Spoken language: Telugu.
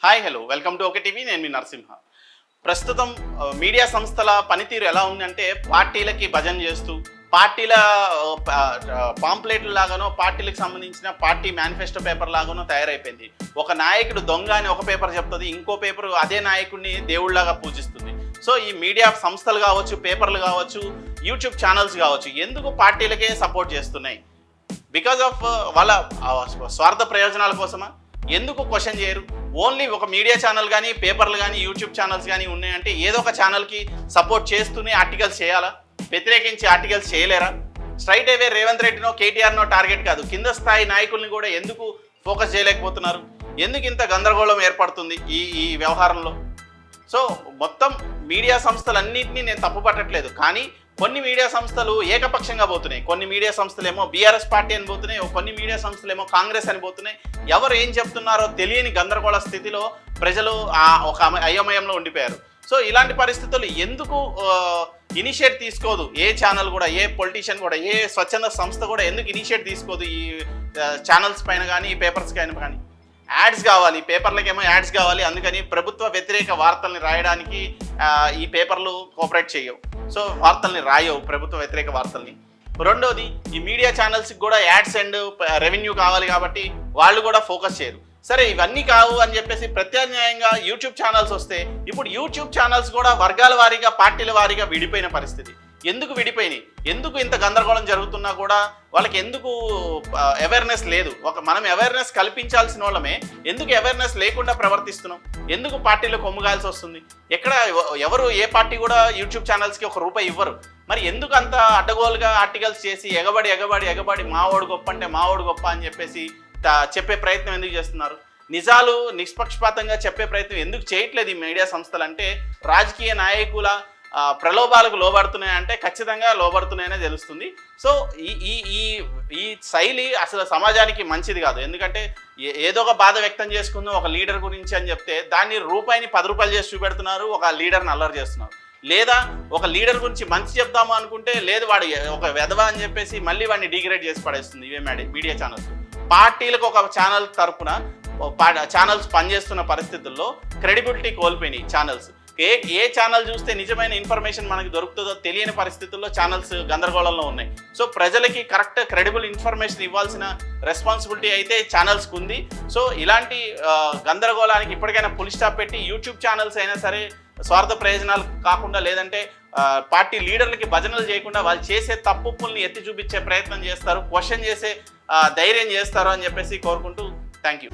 Hi hello welcome to okay TV. నేను మీ నరసింహ. ప్రస్తుతం మీడియా సంస్థల పనితీరు ఎలా ఉందంటే పార్టీలకి భజన చేస్తూ పార్టీల పాంప్లెట్లు లాగానో పార్టీలకు సంబంధించిన పార్టీ మేనిఫెస్టో పేపర్ లాగానో తయారైపోయింది. ఒక నాయకుడు దొంగ అని ఒక పేపర్ చెప్తుంది, ఇంకో పేపర్ అదే నాయకుడిని దేవుళ్లాగా పూజిస్తుంది. సో ఈ మీడియా సంస్థలు కావచ్చు, పేపర్లు కావచ్చు, యూట్యూబ్ ఛానల్స్ కావచ్చు, ఎందుకు పార్టీలకే సపోర్ట్ చేస్తున్నాయి? బికాజ్ ఆఫ్ వాళ్ళ స్వార్థ ప్రయోజనాల కోసమా? ఎందుకు క్వశ్చన్ చేయరు? ఓన్లీ ఒక మీడియా ఛానల్ కానీ, పేపర్లు కానీ, యూట్యూబ్ ఛానల్స్ కానీ ఉన్నాయంటే ఏదో ఒక ఛానల్కి సపోర్ట్ చేస్తూనే ఆర్టికల్స్ చేయాలా? వ్యతిరేకించి ఆర్టికల్స్ చేయలేరా? స్ట్రైట్ అవే రేవంత్ రెడ్డినో కేటీఆర్నో టార్గెట్ కాదు, కింద స్థాయి నాయకుల్ని కూడా ఎందుకు ఫోకస్ చేయలేకపోతున్నారు? ఎందుకు ఇంత గందరగోళం ఏర్పడుతుంది ఈ వ్యవహారంలో? సో మొత్తం మీడియా సంస్థలన్నింటినీ నేను తప్పు పట్టట్లేదు, కానీ కొన్ని మీడియా సంస్థలు ఏకపక్షంగా పోతున్నాయి. కొన్ని మీడియా సంస్థలేమో బీఆర్ఎస్ పార్టీ అని పోతున్నాయి, కొన్ని మీడియా సంస్థలేమో కాంగ్రెస్ అని పోతున్నాయి. ఎవరు ఏం చెప్తున్నారో తెలియని గందరగోళ స్థితిలో ప్రజలు ఒక అయోమయంలో ఉండిపోయారు. సో ఇలాంటి పరిస్థితులు ఎందుకు ఇనిషియేట్ తీసుకోదు? ఏ ఛానల్ కూడా, ఏ పొలిటీషియన్ కూడా, ఏ స్వచ్ఛంద సంస్థ కూడా ఎందుకు ఇనిషియేట్ తీసుకోదు? ఈ ఛానల్స్ పైన కానీ, ఈ పేపర్స్ పైన కానీ యాడ్స్ కావాలి, పేపర్లకేమో యాడ్స్ కావాలి, అందుకని ప్రభుత్వ వ్యతిరేక వార్తల్ని రాయడానికి ఈ పేపర్లు కోఆపరేట్ చేయవు. సో వార్తల్ని రాయవు, ప్రభుత్వ వ్యతిరేక వార్తల్ని. రెండోది, ఈ మీడియా ఛానల్స్కి కూడా యాడ్స్ అండ్ రెవెన్యూ కావాలి కాబట్టి వాళ్ళు కూడా ఫోకస్ చేయరు. సరే ఇవన్నీ కావు అని చెప్పేసి ప్రత్యామ్నాయంగా యూట్యూబ్ ఛానల్స్ వస్తే ఇప్పుడు యూట్యూబ్ ఛానల్స్ కూడా వర్గాల వారీగా, పార్టీల వారీగా విడిపోయిన పరిస్థితి. ఎందుకు విడిపోయినాయి? ఎందుకు ఇంత గందరగోళం జరుగుతున్నా కూడా వాళ్ళకి ఎందుకు అవేర్నెస్ లేదు? మనం అవేర్నెస్ కల్పించాల్సిన వాళ్ళమే ఎందుకు అవేర్నెస్ లేకుండా ప్రవర్తిస్తున్నాం? ఎందుకు పార్టీలో కొమ్ముగాల్సి వస్తుంది? ఎవరు ఏ పార్టీ కూడా యూట్యూబ్ ఛానల్స్కి ₹1 ఇవ్వరు. మరి ఎందుకు అంత అడ్డగోలుగా ఆర్టికల్స్ చేసి ఎగబడి మావోడు గొప్ప అంటే మావోడు గొప్ప అని చెప్పేసి చెప్పే ప్రయత్నం ఎందుకు చేస్తున్నారు? నిజాలు నిష్పక్షపాతంగా చెప్పే ప్రయత్నం ఎందుకు చేయట్లేదు ఈ మీడియా సంస్థలు? అంటే రాజకీయ నాయకుల ప్రలోభాలకు లోబడుతున్నాయంటే ఖచ్చితంగా లోబడుతున్నాయనే తెలుస్తుంది. సో ఈ శైలి అసలు సమాజానికి మంచిది కాదు. ఎందుకంటే ఏదో ఒక బాధ వ్యక్తం చేసుకుందాం ఒక లీడర్ గురించి అని చెప్తే దాన్ని రూపాయిని ₹10 చేసి చూపెడుతున్నారు, ఒక లీడర్ని అల్లరి చేస్తున్నారు. లేదా ఒక లీడర్ గురించి మంచి చెప్దాము అనుకుంటే లేదు వాడు ఒక వెధవ అని చెప్పేసి మళ్ళీ వాడిని డిగ్రేడ్ చేసి పడేస్తుంది ఇవే మీడియా ఛానల్స్. పార్టీలకు ఒక ఛానల్ తరపున ఛానల్స్ పనిచేస్తున్న పరిస్థితుల్లో క్రెడిబిలిటీ కోల్పోయినాయి ఛానల్స్. ఏ ఛానల్ చూస్తే నిజమైన ఇన్ఫర్మేషన్ మనకి దొరుకుతుందో తెలియని పరిస్థితుల్లో ఛానల్స్ గందరగోళంలో ఉన్నాయి. సో ప్రజలకి కరెక్ట్ క్రెడిబుల్ ఇన్ఫర్మేషన్ ఇవ్వాల్సిన రెస్పాన్సిబిలిటీ అయితే ఛానల్స్కి ఉంది. సో ఇలాంటి గందరగోళానికి ఇప్పటికైనా ఫుల్ స్టాప్ పెట్టి యూట్యూబ్ ఛానల్స్ అయినా సరే స్వార్థ ప్రయోజనాలు కాకుండా, లేదంటే పార్టీ లీడర్లకి భజనలు చేయకుండా వాళ్ళు చేసే తప్పుల్ని ఎత్తి చూపించే ప్రయత్నం చేస్తారు, క్వశ్చన్ చేసే ధైర్యం చేస్తారు అని చెప్పేసి కోరుకుంటూ థ్యాంక్ యూ.